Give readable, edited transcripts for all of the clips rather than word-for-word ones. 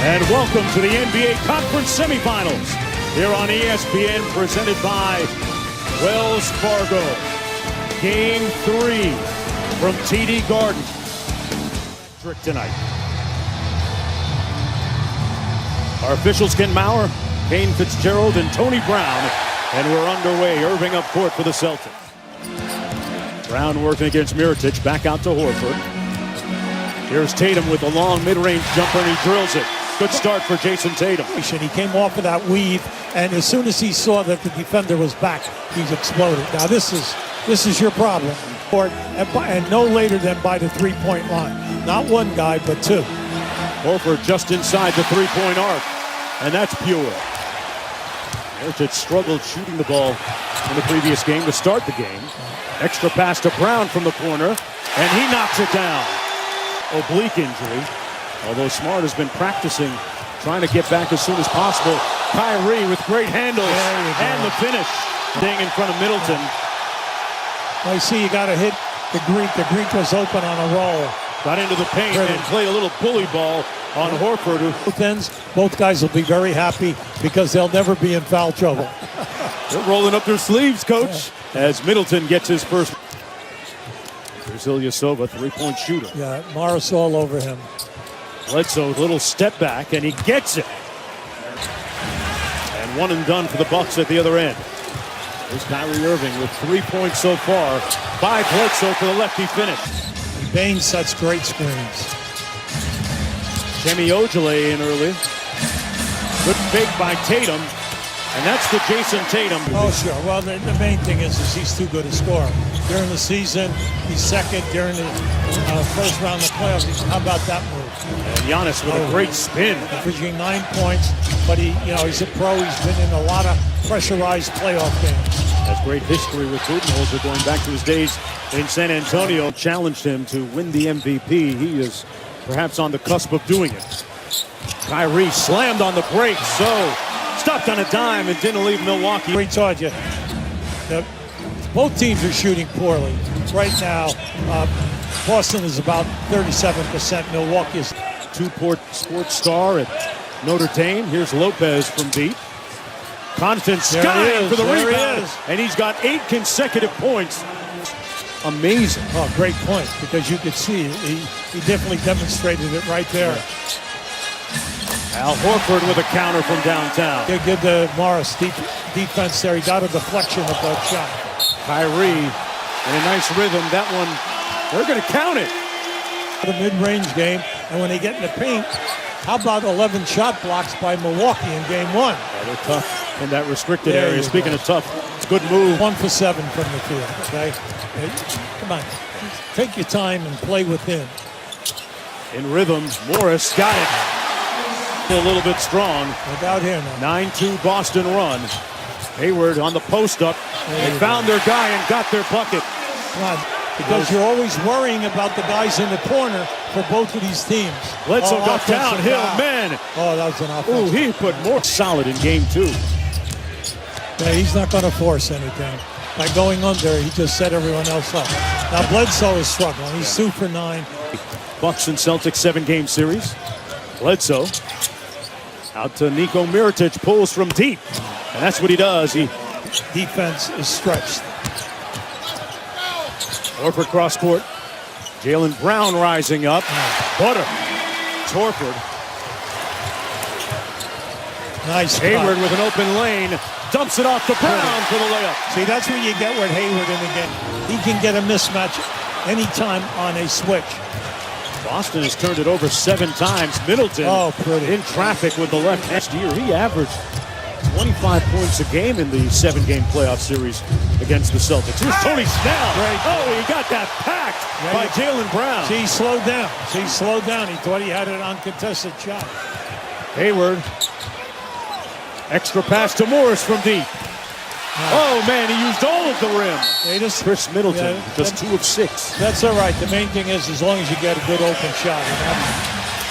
And welcome to the NBA Conference Semifinals here on ESPN, presented by Wells Fargo. Game 3 from TD Garden. Tonight. Our officials, Ken Maurer, Kane Fitzgerald, and Tony Brown. And we're underway. Irving up court for the Celtics. Brown working against Mirotic. Back out to Horford. Here's Tatum with a long mid-range jumper, and he drills it. Good start for Jason Tatum. He came off of that weave, and as soon as he saw that the defender was back, he's exploded. Now this is your problem. And no later than by the three-point line. Not one guy, but two. Horford just inside the three-point arc, and that's pure. Mirotic struggled shooting the ball in the previous game to start the game. Extra pass to Brown from the corner, and he knocks it down. Oblique injury, although Smart has been practicing, trying to get back as soon as possible. Kyrie with great handles and the finish. Thing in front of Middleton. I see you got to hit the Greek. The Greek was open on a roll. Got into the paint and played a little bully ball on Horford. Both ends, both guys will be very happy because they'll never be in foul trouble. They're rolling up their sleeves, coach, as Middleton gets his first. There's Ilyasova, three-point shooter. Yeah, Morris all over him. Bledsoe, little step back, and he gets it. And one and done for the Bucks at the other end. There's Kyrie Irving with 3 points so far by Bledsoe for the lefty finish. Bain sets great screens. Semi Ojeleye in early. Good fake by Tatum. And that's the Jason Tatum. Oh, sure. Well, the main thing is he's too good a scorer. During the season, he's second. During the first round of the playoffs, how about that move? And Giannis with a great spin. Averaging 9 points, but he's a pro. He's been in a lot of pressurized playoff games. Has great history with Budenholzer going back to his days in San Antonio. Challenged him to win the MVP. He is perhaps on the cusp of doing it. Kyrie slammed on the break, so stopped on a dime and didn't leave Milwaukee. We told you, both teams are shooting poorly. Right now, Boston is about 37%. Milwaukee is. Two-port sports star at Notre Dame. Here's Lopez from deep. Constant sky for the rebound. And he's got 8 consecutive points. Amazing. Oh, great point, because you could see he definitely demonstrated it right there. Al Horford with a counter from downtown. They give the Morris defense there. He got a deflection of that shot. Kyrie in a nice rhythm. That one, they're going to count it. The mid-range game, and when they get in the paint, how about 11 shot blocks by Milwaukee in game 1? Yeah, they're tough in that restricted area. Speaking of tough, good move. 1 for 7 from the field, okay? Come on, take your time and play within. In rhythm, Morris got it. A little bit strong. Without him. 9-2 Boston run. Hayward on the post up. They found their guy and got their bucket. Come on, because you're always worrying about the guys in the corner for both of these teams. Bledsoe got downhill, man. Oh, that was an offense. Ooh, he put more solid in game 2. Yeah, he's not going to force anything. By going under, he just set everyone else up. Now Bledsoe is struggling. He's 2 for 9. Bucks and Celtics 7-game series. Bledsoe out to Niko Mirotic, pulls from deep. And that's what he does. Defense is stretched. Horford cross court. Jaylen Brown rising up. Butter. It's Horford. Nice. Hayward with an open lane. Dumps it off to Brown for the layup. See, that's what you get with Hayward in the game. He can get a mismatch anytime on a switch. Boston has turned it over 7 times. Middleton in traffic with the left. Last year, he averaged 25 points a game in the 7-game playoff series against the Celtics. Here's Tony Snell. Oh, he got that packed by Jaylen Brown. See, he slowed down. See, he slowed down. He thought he had an uncontested shot. Hayward. Extra pass to Morris from deep. Oh, man, he used all of the rim. Chris Middleton, just 2 of 6. That's all right. The main thing is as long as you get a good open shot.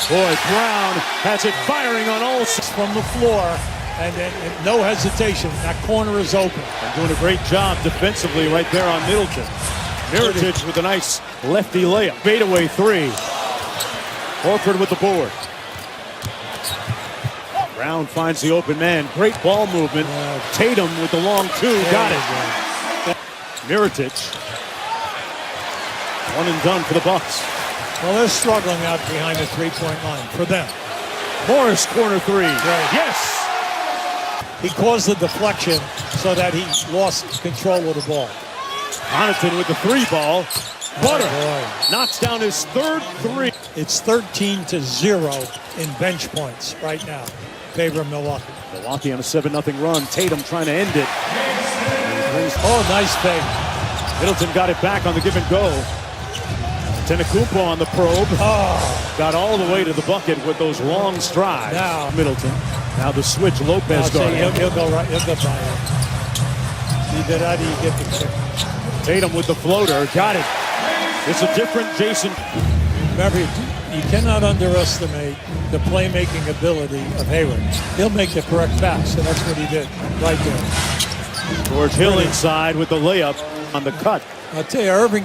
Boy, Brown has it firing on all 6 from the floor. And no hesitation. That corner is open. And doing a great job defensively right there on Middleton. Mirotic with a nice lefty layup. Fadeaway 3. Horford with the board. Brown finds the open man. Great ball movement. Tatum with the long two. Got it. Mirotic. One and done for the Bucks. Well, they're struggling out behind the three-point line for them. Morris, corner three. Right. Yes. He caused the deflection so that he lost control of the ball. Connaughton with the three ball. Butter knocks down his third three. It's 13-0 in bench points right now. Favor of Milwaukee. Milwaukee on a 7-0 run. Tatum trying to end it. Oh, nice fake. Middleton got it back on the give and go. Antetokounmpo on the probe. Oh. Got all the way to the bucket with those long strides. Now Middleton. Now the switch. Lopez guard. He'll go right. He'll go by him. How do you get the kick? Tatum with the floater. Got it. It's a different Jason. Remember, you cannot underestimate the playmaking ability of Hayward. He'll make the correct pass, and that's what he did right there. George Hill inside with the layup on the cut. I'll tell you,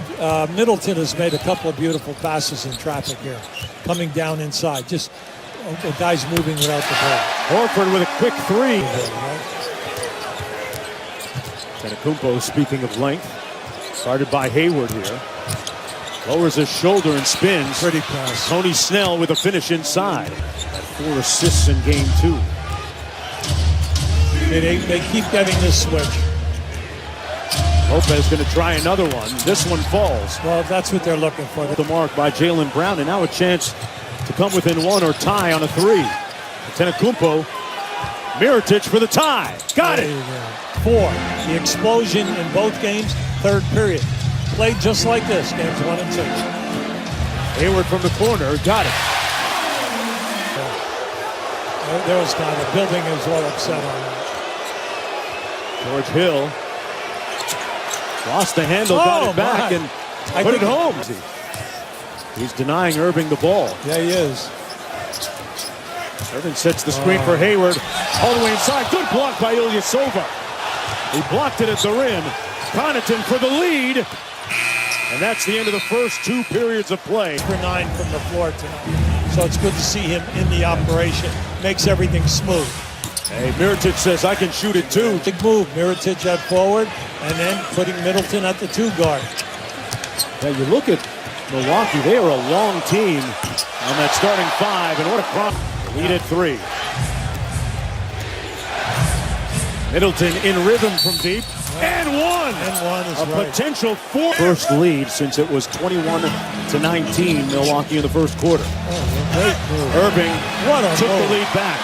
Middleton has made a couple of beautiful passes in traffic here, coming down inside. Just the guy's moving without the ball. Horford with a quick three. Antetokounmpo, speaking of length, started by Hayward here. Lowers his shoulder and spins. Pretty pass. Tony Snell with a finish inside. 4 assists in game 2. They keep getting this switch. Lopez going to try another one. This one falls. Well, that's what they're looking for. The mark by Jaylen Brown, and now a chance to come within one or tie on a 3. Antetokounmpo, Mirotic for the tie. Got it. 4. The explosion in both games, third period. Played just like this, games 1 and 2. Hayward from the corner, got it. There was kind of building is all upset on that. George Hill lost the handle, got it back, and put it home. He's denying Irving the ball. Yeah, he is. Irving sets the screen for Hayward. All the way inside. Good block by Ilyasova. He blocked it at the rim. Connaughton for the lead. And that's the end of the first 2 periods of play. For 9 from the floor tonight. So it's good to see him in the operation. Makes everything smooth. Hey, Mirotic says, I can shoot it too. Big move. Mirotic at forward, and then putting Middleton at the 2 guard. Now you look at Milwaukee, they are a long team on that starting 5, and what a crop. Lead at 3. Middleton in rhythm from deep. And one! And one is a right. Potential 4. First lead since it was 21-19, Milwaukee in the first quarter. Great move. Irving took move. the lead back.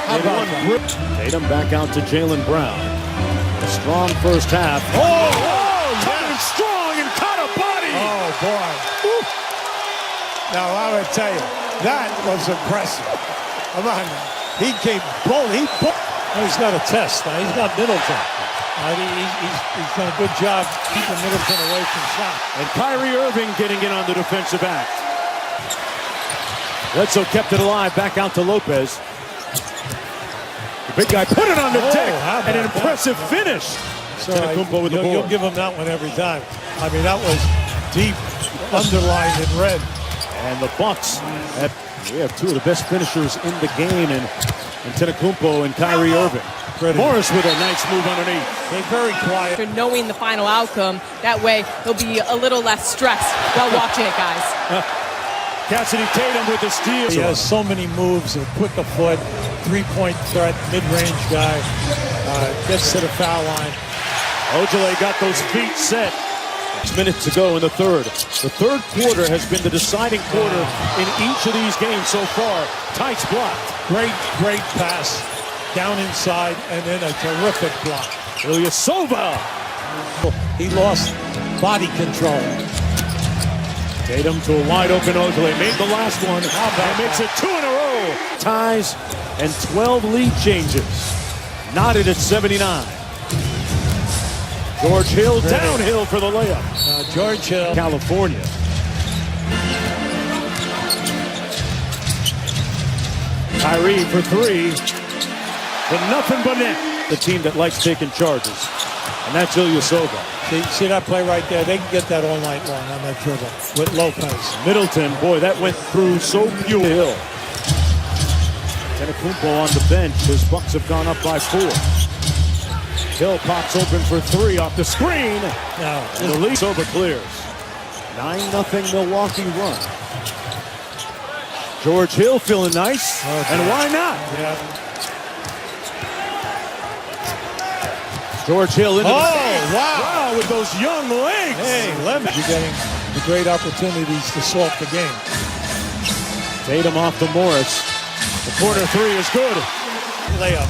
How about that? Tatum back out to Jaylen Brown. A strong first half. Coming strong and caught a body. Oh, boy. Woo. Now, I would tell you, that was impressive. Come on now. He came bold. He's got a test. Now, he's got Middleton. He's done a good job keeping Middleton away from shot. And Kyrie Irving getting in on the defensive act. Bledsoe kept it alive. Back out to Lopez. The big guy put it on the deck. And an impressive finish. Antetokounmpo with the ball. You'll give him that one every time. I mean, that was deep, underlined in red. And the Bucks, we have 2 of the best finishers in the game, and Antetokounmpo and Kyrie Irving. Morris with a nice move underneath. They're very quiet. For knowing the final outcome, that way he'll be a little less stressed while watching it, guys. Cassidy Tatum with the steal. He has so many moves, a quick of foot, 3-point threat, mid-range guy, gets to the foul line. Ojale got those feet set. 6 minutes to go in the third. The third quarter has been the deciding quarter in each of these games so far. Tights blocked. Great pass down inside, and then a terrific block. Ilyasova. He lost body control. Tatum to a wide open Ojale. Made the last one. And makes it 2 in a row. Ties and 12 lead changes. Knotted at 79. George Hill downhill for the layup. George Hill. California. Kyrie for 3. But nothing but net. The team that likes taking charges. And that's Ilyasova. See that play right there? They can get that all night long on that dribble with Lopez. Middleton, boy, that went through so pure. Hill. Antetokounmpo on the bench. His Bucks have gone up by 4. Hill pops open for 3 off the screen. Now, And the lead over clears. 9-0 Milwaukee run. George Hill feeling nice. And why not? yeah. George Hill into the Oh, wow. wow, with those young legs. Hey, Lemon, you're getting the great opportunities to solve the game. Tatum off to Morris. The corner 3 is good. Layup.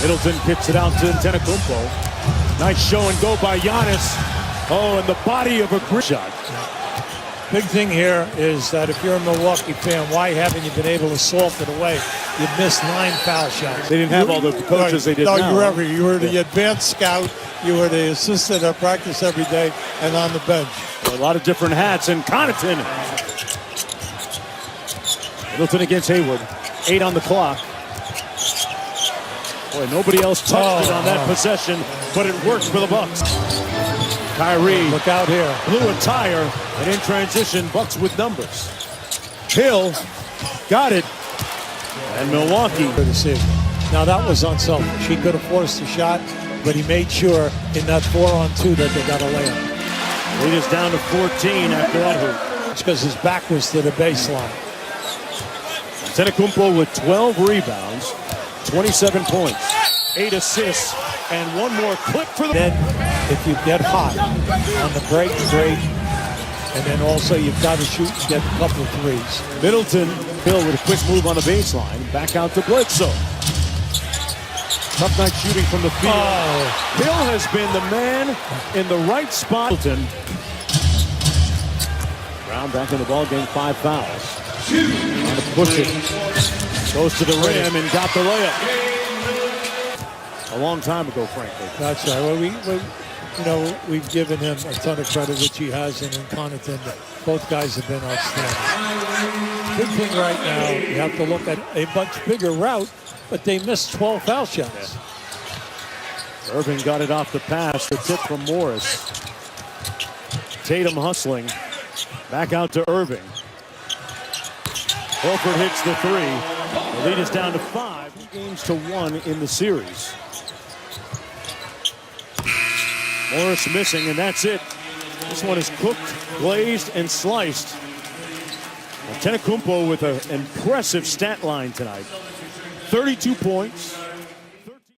Middleton kicks it out to Antetokounmpo. Nice show and go by Giannis. Oh, and the body of a great shot. Big thing here is that if you're a Milwaukee fan, why haven't you been able to salt it away? You missed 9 foul shots. They didn't have all the coaches they did now. No, you were the advanced scout. You were the assistant at practice every day and on the bench. A lot of different hats. And Connaughton. Middleton against Hayward. 8 on the clock. Boy, nobody else touched it on that possession, but it worked for the Bucks. Kyrie, Look out here. blew a tire, and in transition, Bucks with numbers. Hill got it, and Milwaukee. Good to see. Now that was unselfish. He could have forced a shot, but he made sure in that 4-on-2 that they got a layup. Lead is down to 14 after that hoop. It's because his back was to the baseline. Antetokounmpo with 12 rebounds, 27 points, 8 assists, and 1 more clip for the... Then if you get hot on the break, great. And then also you've got to shoot and get a couple of threes. Middleton, Hill with a quick move on the baseline. Back out to Bledsoe. Tough night shooting from the field. Oh. Hill has been the man in the right spot. Middleton. Brown back in the ball game, 5 fouls. On to push it. Goes to the rim and got the layup. A long time ago, frankly. That's right. Well, we've given him a ton of credit, which he has, and in Connaughton, both guys have been outstanding. Big thing right now, you have to look at a much bigger route, but they missed 12 foul shots. Yeah. Irving got it off the pass. The tip from Morris. Tatum hustling. Back out to Irving. Horford hits the 3. The lead is down to 5. 2 games to 1 in the series. Morris missing, and that's it. This one is cooked, glazed, and sliced. Antetokounmpo with an impressive stat line tonight. 32 points,